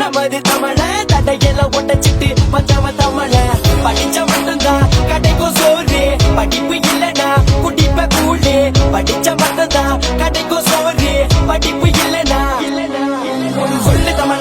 நமது தமிழ தடையில ஒட்டச்சிட்டு வந்தவன் தமிழ படிச்ச மட்டும்தான் கடைக்கும் சோறு படிப்பு இல்லனா குடிப்ப கூழு படிச்ச மட்டும்தான் கடைக்கும் சோறு படிப்பு இல்லனா சொல்லு தமிழ